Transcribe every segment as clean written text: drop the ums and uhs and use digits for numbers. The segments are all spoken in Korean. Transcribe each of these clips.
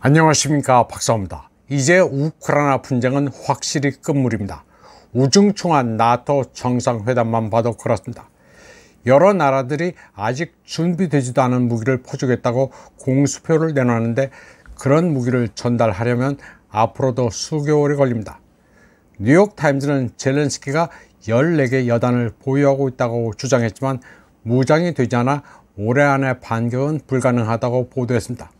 안녕하십니까, 박사입니다. 이제 우크라이나 분쟁은 확실히 끝물입니다. 우중충한 나토 정상회담만 봐도 그렇습니다. 여러 나라들이 아직 준비되지도 않은 무기를 퍼주겠다고 공수표를 내놨는데 그런 무기를 전달하려면 앞으로도 수개월이 걸립니다. 뉴욕타임즈는 젤렌스키가 14개 여단을 보유하고 있다고 주장했지만 무장이 되지 않아 올해 안에 반격은 불가능하다고 보도했습니다.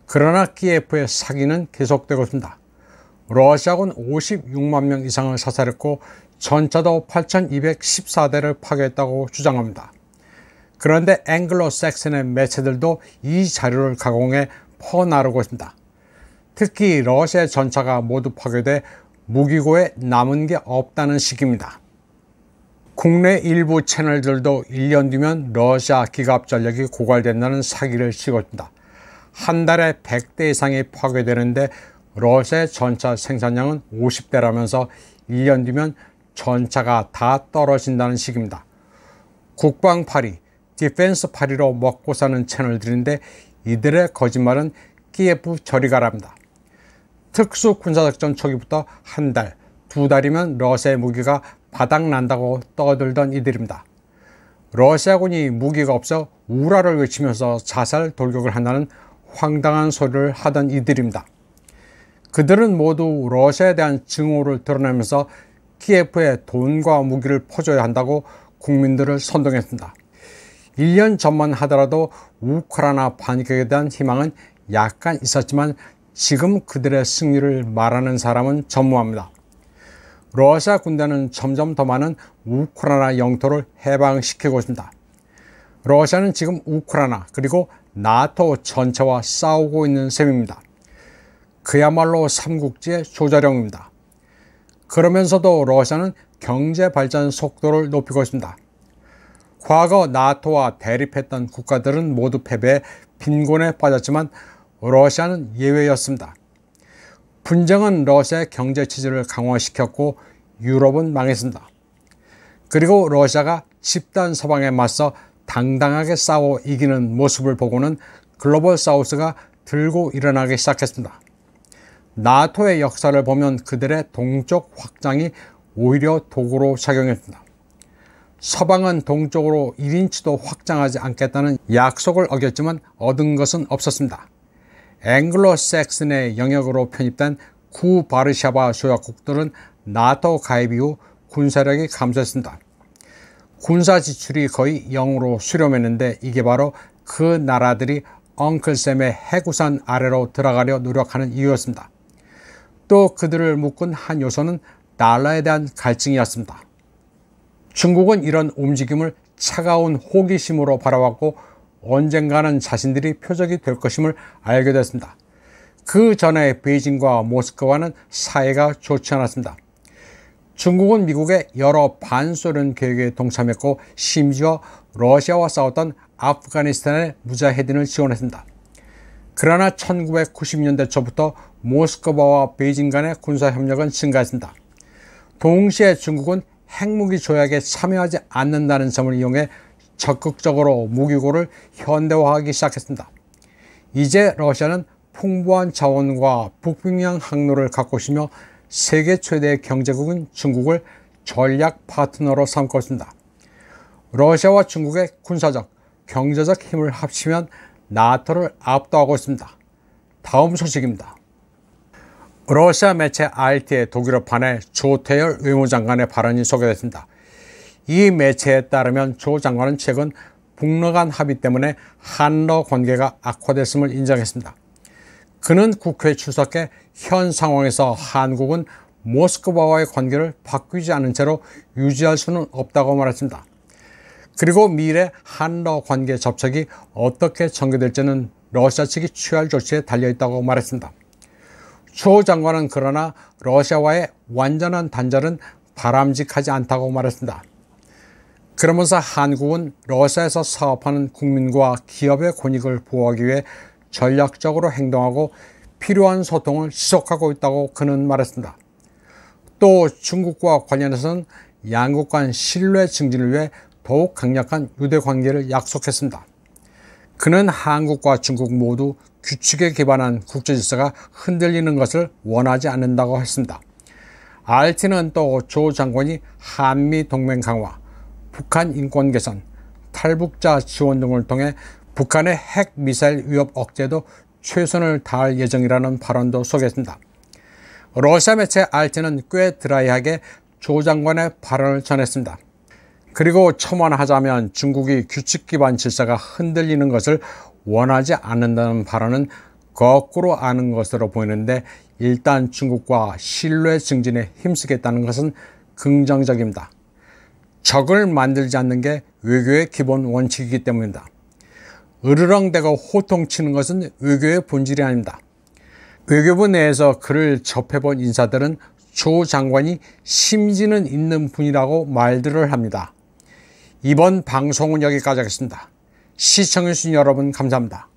그러나 키예프의 사기는 계속되고 있습니다. 러시아군 56만 명 이상을 사살했고 전차도 8,214대를 파괴했다고 주장합니다. 그런데 앵글로색슨의 매체들도 이 자료를 가공해 퍼나르고 있습니다. 특히 러시아의 전차가 모두 파괴돼 무기고에 남은 게 없다는 식입니다. 국내 일부 채널들도 1년 뒤면 러시아 기갑 전력이 고갈된다는 사기를 치고 있습니다. 한 달에 100대 이상이 파괴되는데 러시아의 전차 생산량은 50대라면서 1년 뒤면 전차가 다 떨어진다는 식입니다. 국방파리, 디펜스파리로 먹고 사는 채널들인데 이들의 거짓말은 키예프 저리 가랍니다. 특수군사작전 초기부터 한 달, 두 달이면 러시아의 무기가 바닥난다고 떠들던 이들입니다. 러시아군이 무기가 없어 우라를 외치면서 자살 돌격을 한다는 황당한 소리를 하던 이들입니다. 그들은 모두 러시아에 대한 증오를 드러내면서 키예프에 돈과 무기를 퍼줘야 한다고 국민들을 선동했습니다. 1년 전만 하더라도 우크라이나 반격에 대한 희망은 약간 있었지만 지금 그들의 승리를 말하는 사람은 전무합니다. 러시아 군대는 점점 더 많은 우크라이나 영토를 해방시키고 있습니다. 러시아는 지금 우크라이나 그리고 나토 전체와 싸우고 있는 셈입니다. 그야말로 삼국지의 조자룡입니다. 그러면서도 러시아는 경제 발전 속도를 높이고 있습니다. 과거 나토와 대립했던 국가들은 모두 패배해 빈곤에 빠졌지만 러시아는 예외였습니다. 분쟁은 러시아의 경제 체제를 강화시켰고 유럽은 망했습니다. 그리고 러시아가 집단 서방에 맞서 당당하게 싸워 이기는 모습을 보고는 글로벌 사우스가 들고 일어나기 시작했습니다. 나토의 역사를 보면 그들의 동쪽 확장이 오히려 도구로 작용했습니다. 서방은 동쪽으로 1인치도 확장하지 않겠다는 약속을 어겼지만 얻은 것은 없었습니다. 앵글로색슨의 영역으로 편입된 구바르샤바 조약국들은 나토 가입 이후 군사력이 감소했습니다. 군사 지출이 거의 0으로 수렴했는데 이게 바로 그 나라들이 엉클샘의 해구산 아래로 들어가려 노력하는 이유였습니다. 또 그들을 묶은 한 요소는 달러에 대한 갈증이었습니다. 중국은 이런 움직임을 차가운 호기심으로 바라봤고 언젠가는 자신들이 표적이 될 것임을 알게 됐습니다. 그 전에 베이징과 모스크바는 사이가 좋지 않았습니다. 중국은 미국의 여러 반소련 계획에 동참했고 심지어 러시아와 싸웠던 아프가니스탄의 무자헤딘을 지원했습니다. 그러나 1990년대 초부터 모스크바와 베이징 간의 군사협력은 증가했습니다. 동시에 중국은 핵무기 조약에 참여하지 않는다는 점을 이용해 적극적으로 무기고를 현대화하기 시작했습니다. 이제 러시아는 풍부한 자원과 북평양 항로를 갖고 있으며 세계 최대의 경제국인 중국을 전략 파트너로 삼고 있습니다. 러시아와 중국의 군사적, 경제적 힘을 합치면 나토를 압도하고 있습니다. 다음 소식입니다. 러시아 매체 RT의 독일어판에 조태열 외무장관의 발언이 소개됐습니다. 이 매체에 따르면 조 장관은 최근 북러 간 합의 때문에 한러 관계가 악화됐음을 인정했습니다. 그는 국회에 출석해 현 상황에서 한국은 모스크바와의 관계를 바뀌지 않은 채로 유지할 수는 없다고 말했습니다. 그리고 미래 한러 관계 접촉이 어떻게 전개될지는 러시아 측이 취할 조치에 달려있다고 말했습니다. 조 장관은 그러나 러시아와의 완전한 단절은 바람직하지 않다고 말했습니다. 그러면서 한국은 러시아에서 사업하는 국민과 기업의 권익을 보호하기 위해 전략적으로 행동하고 필요한 소통을 지속하고 있다고 그는 말했습니다. 또 중국과 관련해서는 양국 간 신뢰 증진을 위해 더욱 강력한 유대 관계를 약속했습니다. 그는 한국과 중국 모두 규칙에 기반한 국제질서가 흔들리는 것을 원하지 않는다고 했습니다. RT는 또 조 장관이 한미 동맹 강화, 북한 인권 개선, 탈북자 지원 등을 통해 북한의 핵 미사일 위협 억제도 최선을 다할 예정이라는 발언도 소개했습니다. 러시아 매체 RT는 꽤 드라이하게 조 장관의 발언을 전했습니다. 그리고 첨언하자면 중국이 규칙 기반 질서가 흔들리는 것을 원하지 않는다는 발언은 거꾸로 아는 것으로 보이는데, 일단 중국과 신뢰 증진에 힘쓰겠다는 것은 긍정적입니다. 적을 만들지 않는 게 외교의 기본 원칙이기 때문입니다. 으르렁대고 호통치는 것은 외교의 본질이 아닙니다. 외교부 내에서 그를 접해본 인사들은 조 장관이 심지는 있는 분이라고 말들을 합니다. 이번 방송은 여기까지 하겠습니다. 시청해주신 여러분 감사합니다.